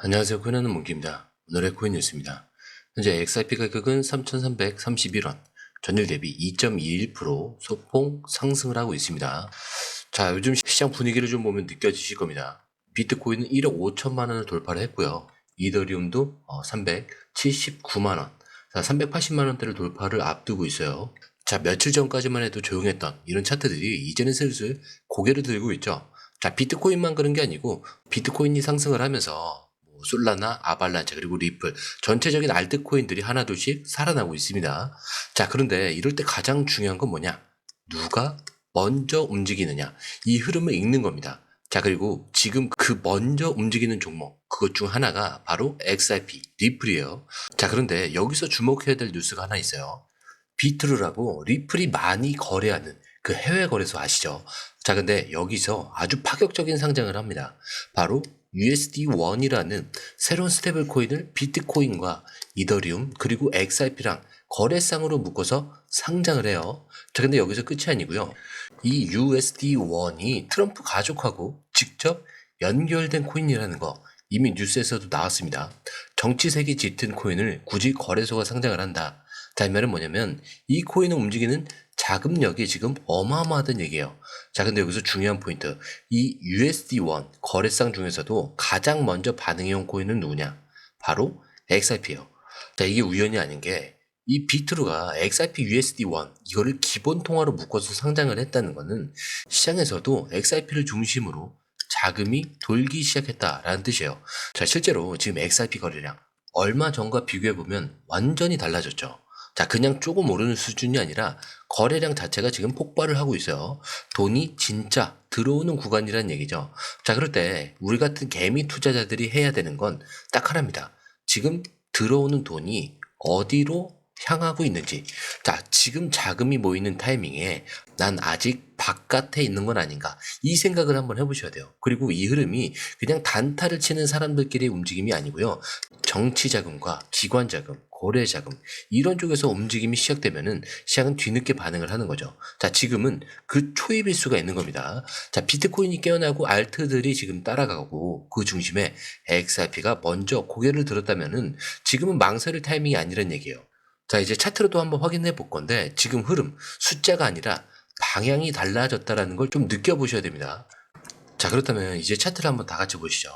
안녕하세요. 코인하는 몽키입니다. 오늘의 코인 뉴스입니다. 현재 XRP 가격은 3,331원, 전일 대비 2.21% 소폭 상승을 하고 있습니다. 자, 요즘 시장 분위기를 좀 보면 느껴지실 겁니다. 비트코인은 1억 5천만 원을 돌파를 했고요. 이더리움도 379만 원, 380만 원대를 돌파를 앞두고 있어요. 자, 며칠 전까지만 해도 조용했던 이런 차트들이 이제는 슬슬 고개를 들고 있죠. 자, 비트코인만 그런 게 아니고 비트코인이 상승을 하면서 솔라나 아발란체 그리고 리플 전체적인 알트코인들이 하나둘씩 살아나고 있습니다. 자, 그런데 이럴 때 가장 중요한 건 뭐냐? 누가 먼저 움직이느냐? 이 흐름을 읽는 겁니다. 자, 그리고 지금 그 먼저 움직이는 종목 그것 중 하나가 바로 XRP, 리플이에요. 자, 그런데 여기서 주목해야 될 뉴스가 하나 있어요. 비트루라고 리플이 많이 거래하는 그 해외 거래소 아시죠? 자, 근데 여기서 아주 파격적인 상장을 합니다. 바로 USD1이라는 새로운 스테이블 코인을 비트코인과 이더리움 그리고 XRP랑 거래상으로 묶어서 상장을 해요. 자, 근데 여기서 끝이 아니고요. 이 USD1이 트럼프 가족하고 직접 연결된 코인이라는 거 이미 뉴스에서도 나왔습니다. 정치색이 짙은 코인을 굳이 거래소가 상장을 한다. 자, 이 말은 뭐냐면 이 코인을 움직이는 자금력이 지금 어마어마하다는 얘기예요. 자, 근데 여기서 중요한 포인트. 이 USD1 거래상 중에서도 가장 먼저 반응해온 코인은 누구냐? 바로 XRP예요. 자, 이게 우연이 아닌 게 이 비트루가 XRP USD1 이거를 기본 통화로 묶어서 상장을 했다는 거는 시장에서도 XRP를 중심으로 자금이 돌기 시작했다라는 뜻이에요. 자, 실제로 지금 XRP 거래량 얼마 전과 비교해보면 완전히 달라졌죠. 자, 그냥 조금 오르는 수준이 아니라 거래량 자체가 지금 폭발을 하고 있어요. 돈이 진짜 들어오는 구간이라는 얘기죠. 자, 그럴 때 우리 같은 개미 투자자들이 해야 되는 건 딱 하나입니다. 지금 들어오는 돈이 어디로 향하고 있는지. 자, 지금 자금이 모이는 타이밍에 난 아직 바깥에 있는 건 아닌가. 이 생각을 한번 해보셔야 돼요. 그리고 이 흐름이 그냥 단타를 치는 사람들끼리의 움직임이 아니고요. 정치 자금과 기관 자금, 거래 자금 이런 쪽에서 움직임이 시작되면은 시장은 뒤늦게 반응을 하는 거죠. 자, 지금은 그 초입일 수가 있는 겁니다. 자, 비트코인이 깨어나고 알트들이 지금 따라가고 그 중심에 XRP가 먼저 고개를 들었다면은 지금은 망설일 타이밍이 아니란 얘기예요. 자, 이제 차트로도 한번 확인해 볼 건데 지금 흐름 숫자가 아니라 방향이 달라졌다라는 걸 좀 느껴보셔야 됩니다. 자, 그렇다면 이제 차트를 한번 다 같이 보시죠.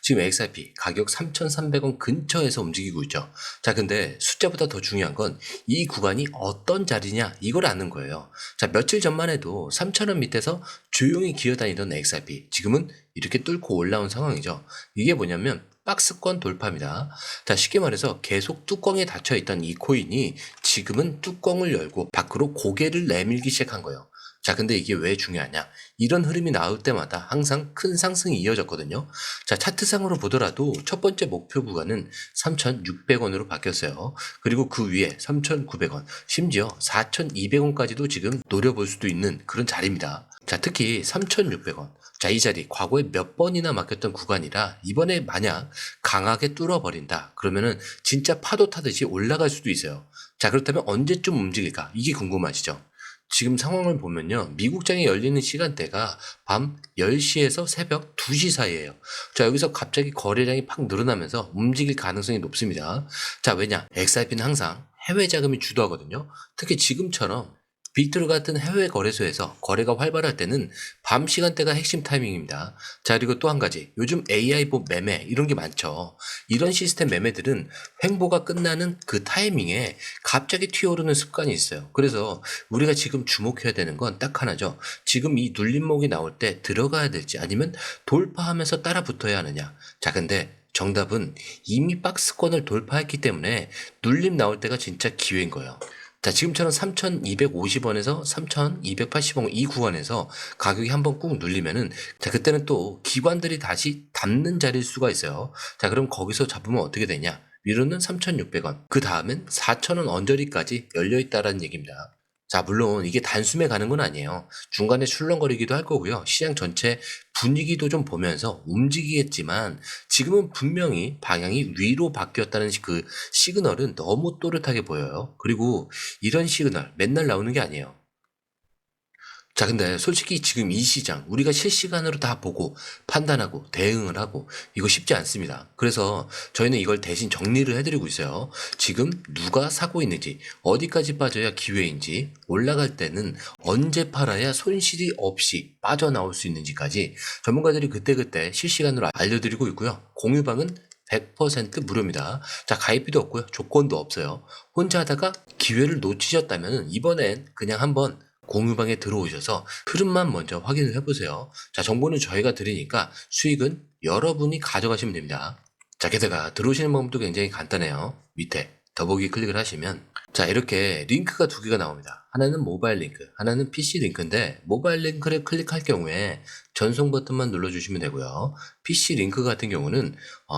지금 XRP 가격 3,300원 근처에서 움직이고 있죠. 자, 근데 숫자보다 더 중요한 건 이 구간이 어떤 자리냐 이걸 아는 거예요. 자, 며칠 전만 해도 3,000원 밑에서 조용히 기어다니던 XRP 지금은 이렇게 뚫고 올라온 상황이죠. 이게 뭐냐면 박스권 돌파입니다. 자, 쉽게 말해서 계속 뚜껑에 닫혀 있던 이 코인이 지금은 뚜껑을 열고 밖으로 고개를 내밀기 시작한 거예요. 자, 근데 이게 왜 중요하냐? 이런 흐름이 나올 때마다 항상 큰 상승이 이어졌거든요. 자, 차트상으로 보더라도 첫 번째 목표 구간은 3,600원으로 바뀌었어요. 그리고 그 위에 3,900원, 심지어 4,200원까지도 지금 노려볼 수도 있는 그런 자리입니다. 자, 특히 3,600원. 자, 이 자리 과거에 몇 번이나 막혔던 구간이라 이번에 만약 강하게 뚫어버린다. 그러면은 진짜 파도 타듯이 올라갈 수도 있어요. 자, 그렇다면 언제쯤 움직일까? 이게 궁금하시죠? 지금 상황을 보면요. 미국장이 열리는 시간대가 밤 10시에서 새벽 2시 사이에요. 자, 여기서 갑자기 거래량이 팍 늘어나면서 움직일 가능성이 높습니다. 자, 왜냐? XRP는 항상 해외 자금이 주도하거든요. 특히 지금처럼 비트루 같은 해외 거래소에서 거래가 활발할 때는 밤 시간대가 핵심 타이밍입니다. 자, 그리고 또 한 가지. 요즘 AI 보 매매 이런 게 많죠. 이런 시스템 매매들은 횡보가 끝나는 그 타이밍에 갑자기 튀어오르는 습관이 있어요. 그래서 우리가 지금 주목해야 되는 건 딱 하나죠. 지금 이 눌림목이 나올 때 들어가야 될지 아니면 돌파하면서 따라 붙어야 하느냐. 자, 근데 정답은 이미 박스권을 돌파했기 때문에 눌림 나올 때가 진짜 기회인 거예요. 자, 지금처럼 3,250원에서 3,280원 이 구간에서 가격이 한번 꾹 눌리면은 자, 그때는 또 기관들이 다시 담는 자리일 수가 있어요. 자, 그럼 거기서 잡으면 어떻게 되냐? 위로는 3,600원, 그 다음엔 4,000원 언저리까지 열려있다라는 얘기입니다. 자, 물론 이게 단숨에 가는 건 아니에요. 중간에 출렁거리기도 할 거고요. 시장 전체 분위기도 좀 보면서 움직이겠지만 지금은 분명히 방향이 위로 바뀌었다는 그 시그널은 너무 또렷하게 보여요. 그리고 이런 시그널 맨날 나오는 게 아니에요. 자, 근데 솔직히 지금 이 시장 우리가 실시간으로 다 보고 판단하고 대응을 하고 이거 쉽지 않습니다. 그래서 저희는 이걸 대신 정리를 해드리고 있어요. 지금 누가 사고 있는지, 어디까지 빠져야 기회인지, 올라갈 때는 언제 팔아야 손실이 없이 빠져나올 수 있는지까지 전문가들이 그때그때 실시간으로 알려드리고 있고요. 공유방은 100% 무료입니다. 자, 가입비도 없고요. 조건도 없어요. 혼자 하다가 기회를 놓치셨다면 이번엔 그냥 한번 공유방에 들어오셔서 흐름만 먼저 확인을 해보세요. 자, 정보는 저희가 드리니까 수익은 여러분이 가져가시면 됩니다. 자, 게다가 들어오시는 방법도 굉장히 간단해요. 밑에 더보기 클릭을 하시면 자, 이렇게 링크가 두 개가 나옵니다. 하나는 모바일 링크, 하나는 PC 링크인데 모바일 링크를 클릭할 경우에 전송 버튼만 눌러주시면 되고요. PC 링크 같은 경우는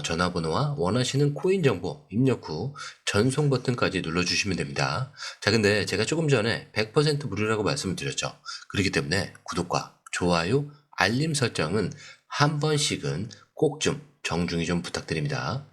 전화번호와 원하시는 코인 정보 입력 후 전송 버튼까지 눌러주시면 됩니다. 자, 근데 제가 조금 전에 100% 무료라고 말씀을 드렸죠. 그렇기 때문에 구독과 좋아요, 알림 설정은 한 번씩은 꼭 좀 정중히 좀 부탁드립니다.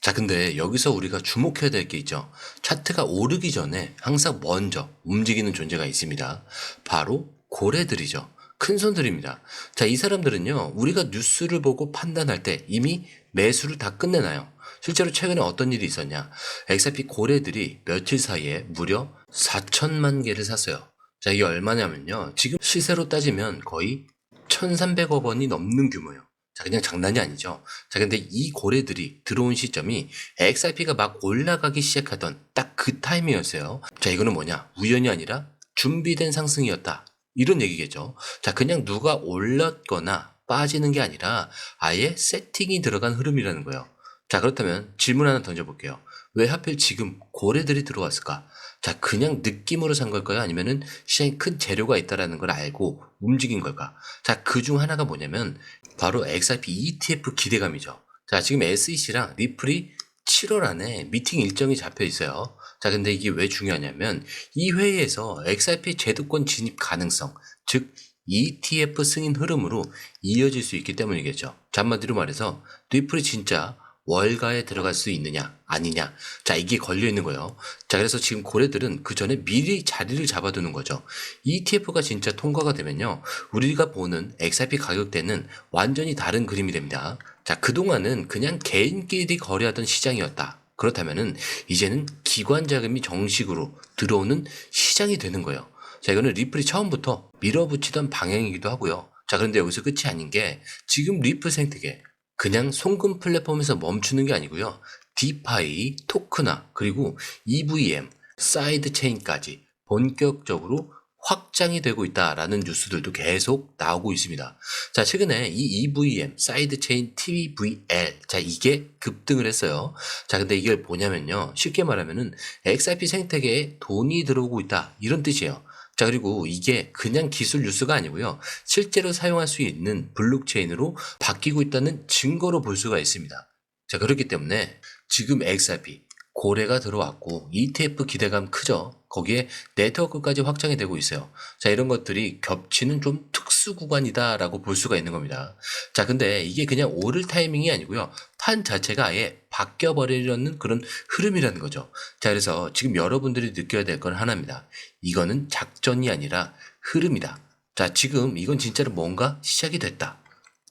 자, 근데 여기서 우리가 주목해야 될 게 있죠. 차트가 오르기 전에 항상 먼저 움직이는 존재가 있습니다. 바로 고래들이죠. 큰 손들입니다. 자, 이 사람들은요, 우리가 뉴스를 보고 판단할 때 이미 매수를 다 끝내놔요. 실제로 최근에 어떤 일이 있었냐. XRP 고래들이 며칠 사이에 무려 4천만 개를 샀어요. 자, 이게 얼마냐면요. 지금 시세로 따지면 거의 1,300억 원이 넘는 규모예요. 자, 그냥 장난이 아니죠. 자, 근데 이 고래들이 들어온 시점이 XRP가 막 올라가기 시작하던 딱 그 타이밍이었어요. 자, 이거는 뭐냐? 우연이 아니라 준비된 상승이었다. 이런 얘기겠죠. 자, 그냥 누가 올랐거나 빠지는 게 아니라 아예 세팅이 들어간 흐름이라는 거예요. 자, 그렇다면 질문 하나 던져볼게요. 왜 하필 지금 고래들이 들어왔을까? 자, 그냥 느낌으로 산 걸까요? 아니면은 시장에 큰 재료가 있다라는 걸 알고 움직인 걸까? 자, 그 중 하나가 뭐냐면 바로 XRP ETF 기대감이죠. 자, 지금 SEC랑 리플이 7월 안에 미팅 일정이 잡혀 있어요. 자, 근데 이게 왜 중요하냐면 이 회의에서 XRP 제도권 진입 가능성, 즉 ETF 승인 흐름으로 이어질 수 있기 때문이겠죠. 자, 한마디로 말해서 리플이 진짜 월가에 들어갈 수 있느냐 아니냐, 자, 이게 걸려 있는 거예요. 자, 그래서 지금 고래들은 그 전에 미리 자리를 잡아두는 거죠. ETF가 진짜 통과가 되면요, 우리가 보는 XRP 가격대는 완전히 다른 그림이 됩니다. 자, 그동안은 그냥 개인끼리 거래하던 시장이었다. 그렇다면은 이제는 기관 자금이 정식으로 들어오는 시장이 되는 거예요. 자, 이거는 리플이 처음부터 밀어붙이던 방향이기도 하고요. 자, 그런데 여기서 끝이 아닌 게 지금 리플 생태계 그냥 송금 플랫폼에서 멈추는 게 아니고요. 디파이, 토크나 그리고 EVM, 사이드 체인까지 본격적으로 확장이 되고 있다라는 뉴스들도 계속 나오고 있습니다. 자, 최근에 이 EVM, 사이드 체인 TVL, 자, 이게 급등을 했어요. 자, 근데 이게 뭐냐면요, 쉽게 말하면은 XRP 생태계에 돈이 들어오고 있다, 이런 뜻이에요. 자, 그리고 이게 그냥 기술 뉴스가 아니고요, 실제로 사용할 수 있는 블록체인으로 바뀌고 있다는 증거로 볼 수가 있습니다. 자, 그렇기 때문에 지금 XRP 고래가 들어왔고 ETF 기대감 크죠. 거기에 네트워크까지 확장이 되고 있어요. 자, 이런 것들이 겹치는 좀 특수 구간이다라고 볼 수가 있는 겁니다. 자, 근데 이게 그냥 오를 타이밍이 아니고요, 판 자체가 아예 바뀌어 버리려는 그런 흐름이라는 거죠. 자, 그래서 지금 여러분들이 느껴야 될 건 하나입니다. 이거는 작전이 아니라 흐름이다. 자, 지금 이건 진짜로 뭔가 시작이 됐다.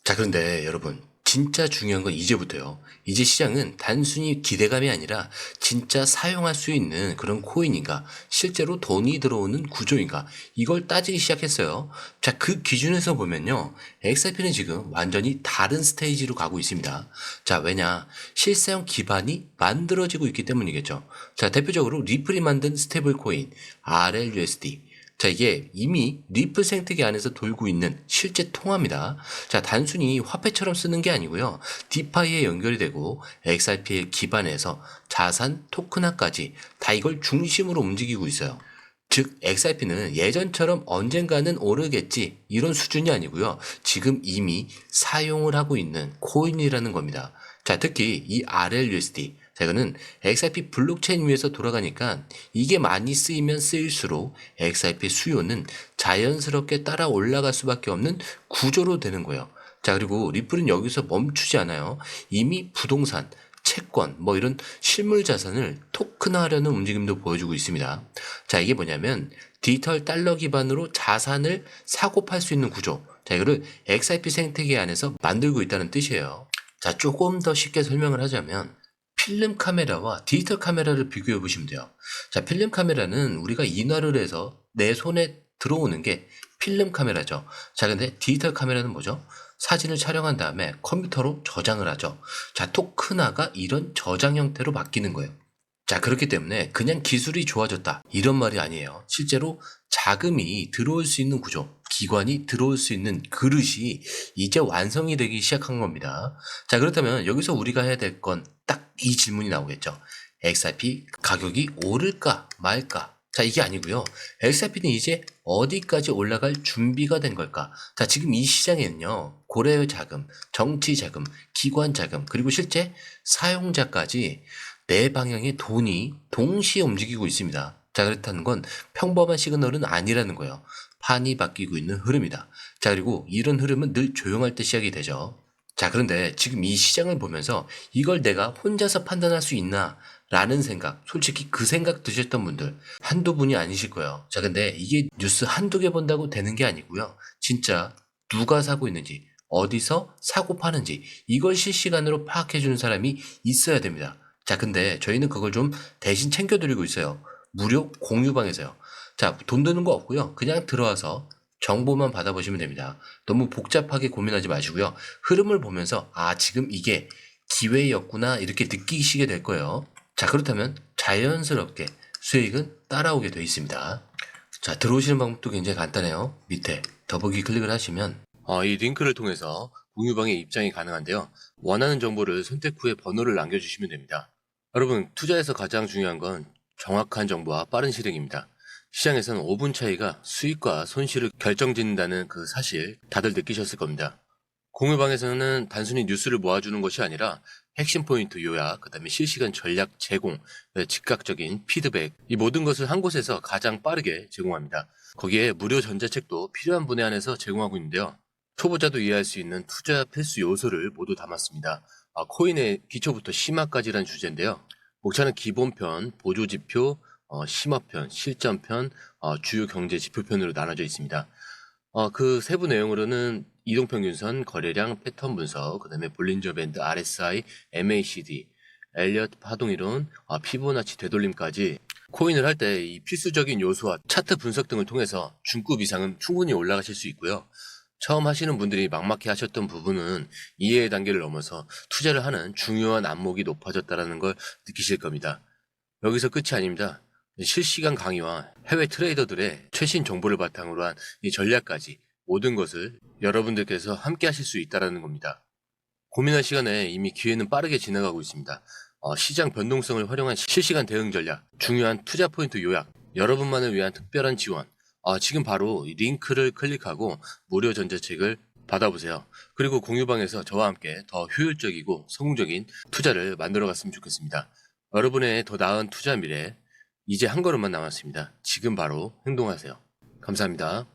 자, 그런데 여러분, 진짜 중요한 건 이제부터요. 이제 시장은 단순히 기대감이 아니라 진짜 사용할 수 있는 그런 코인인가, 실제로 돈이 들어오는 구조인가, 이걸 따지기 시작했어요. 자, 그 기준에서 보면요, XRP는 지금 완전히 다른 스테이지로 가고 있습니다. 자, 왜냐? 실사용 기반이 만들어지고 있기 때문이겠죠. 자, 대표적으로 리플이 만든 스테이블 코인 RLUSD, 자, 이게 이미 리플 생태계 안에서 돌고 있는 실제 통화입니다. 자, 단순히 화폐처럼 쓰는 게 아니고요, 디파이에 연결이 되고 XRP에 기반해서 자산 토큰화까지 다 이걸 중심으로 움직이고 있어요. 즉, XRP는 예전처럼 언젠가는 오르겠지, 이런 수준이 아니고요, 지금 이미 사용을 하고 있는 코인이라는 겁니다. 자, 특히 이 RLUSD, 자, 이거는 XRP 블록체인 위에서 돌아가니까 이게 많이 쓰이면 쓰일수록 XRP 수요는 자연스럽게 따라 올라갈 수밖에 없는 구조로 되는 거예요. 자, 그리고 리플은 여기서 멈추지 않아요. 이미 부동산, 채권, 뭐 이런 실물 자산을 토큰화하려는 움직임도 보여주고 있습니다. 자, 이게 뭐냐면 디지털 달러 기반으로 자산을 사고 팔 수 있는 구조. 자, 이거를 XRP 생태계 안에서 만들고 있다는 뜻이에요. 자, 조금 더 쉽게 설명을 하자면 필름 카메라와 디지털 카메라를 비교해 보시면 돼요. 자, 필름 카메라는 우리가 인화를 해서 내 손에 들어오는 게 필름 카메라죠. 자, 근데 디지털 카메라는 뭐죠? 사진을 촬영한 다음에 컴퓨터로 저장을 하죠. 자, 토큰화가 이런 저장 형태로 바뀌는 거예요. 자, 그렇기 때문에 그냥 기술이 좋아졌다 이런 말이 아니에요. 실제로 자금이 들어올 수 있는 구조, 기관이 들어올 수 있는 그릇이 이제 완성이 되기 시작한 겁니다. 자, 그렇다면 여기서 우리가 해야 될 건 딱 이 질문이 나오겠죠. XRP 가격이 오를까 말까? 자, 이게 아니고요. XRP는 이제 어디까지 올라갈 준비가 된 걸까? 자, 지금 이 시장에는요, 고래의 자금, 정치 자금, 기관 자금, 그리고 실제 사용자까지 네 방향의 돈이 동시에 움직이고 있습니다. 자, 그렇다는 건 평범한 시그널은 아니라는 거예요. 판이 바뀌고 있는 흐름이다. 자, 그리고 이런 흐름은 늘 조용할 때 시작이 되죠. 자, 그런데 지금 이 시장을 보면서 이걸 내가 혼자서 판단할 수 있나? 라는 생각, 솔직히 그 생각 드셨던 분들 한두 분이 아니실 거예요. 자, 근데 이게 뉴스 한두 개 본다고 되는 게 아니고요. 진짜 누가 사고 있는지, 어디서 사고 파는지 이걸 실시간으로 파악해 주는 사람이 있어야 됩니다. 자, 근데 저희는 그걸 좀 대신 챙겨드리고 있어요. 무료 공유방에서요. 자, 돈 드는 거 없고요. 그냥 들어와서 정보만 받아보시면 됩니다. 너무 복잡하게 고민하지 마시고요. 흐름을 보면서 아, 지금 이게 기회였구나 이렇게 느끼시게 될 거예요. 자, 그렇다면 자연스럽게 수익은 따라오게 되어 있습니다. 자, 들어오시는 방법도 굉장히 간단해요. 밑에 더보기 클릭을 하시면 이 링크를 통해서 공유방에 입장이 가능한데요. 원하는 정보를 선택 후에 번호를 남겨주시면 됩니다. 여러분, 투자에서 가장 중요한 건 정확한 정보와 빠른 실행입니다. 시장에서는 5분 차이가 수익과 손실을 결정짓는다는 그 사실 다들 느끼셨을 겁니다. 공유방에서는 단순히 뉴스를 모아주는 것이 아니라 핵심 포인트 요약, 그 다음에 실시간 전략 제공, 즉각적인 피드백, 이 모든 것을 한 곳에서 가장 빠르게 제공합니다. 거기에 무료 전자책도 필요한 분에 한해서 제공하고 있는데요. 초보자도 이해할 수 있는 투자 필수 요소를 모두 담았습니다. 코인의 기초부터 심화까지란 주제인데요. 목차는 기본편, 보조지표, 심화편, 실전편, 주요 경제 지표편으로 나눠져 있습니다. 그 세부 내용으로는 이동평균선, 거래량, 패턴 분석, 그 다음에 볼린저 밴드, RSI, MACD, 엘리엇 파동이론, 피보나치 되돌림까지 코인을 할 때 이 필수적인 요소와 차트 분석 등을 통해서 중급 이상은 충분히 올라가실 수 있고요. 처음 하시는 분들이 막막해 하셨던 부분은 이해의 단계를 넘어서 투자를 하는 중요한 안목이 높아졌다는 걸 느끼실 겁니다. 여기서 끝이 아닙니다. 실시간 강의와 해외 트레이더들의 최신 정보를 바탕으로 한 이 전략까지 모든 것을 여러분들께서 함께 하실 수 있다는 겁니다. 고민할 시간에 이미 기회는 빠르게 지나가고 있습니다. 시장 변동성을 활용한 실시간 대응 전략, 중요한 투자 포인트 요약, 여러분만을 위한 특별한 지원, 지금 바로 이 링크를 클릭하고 무료 전자책을 받아보세요. 그리고 공유방에서 저와 함께 더 효율적이고 성공적인 투자를 만들어 갔으면 좋겠습니다. 여러분의 더 나은 투자 미래, 이제 한 걸음만 남았습니다. 지금 바로 행동하세요. 감사합니다.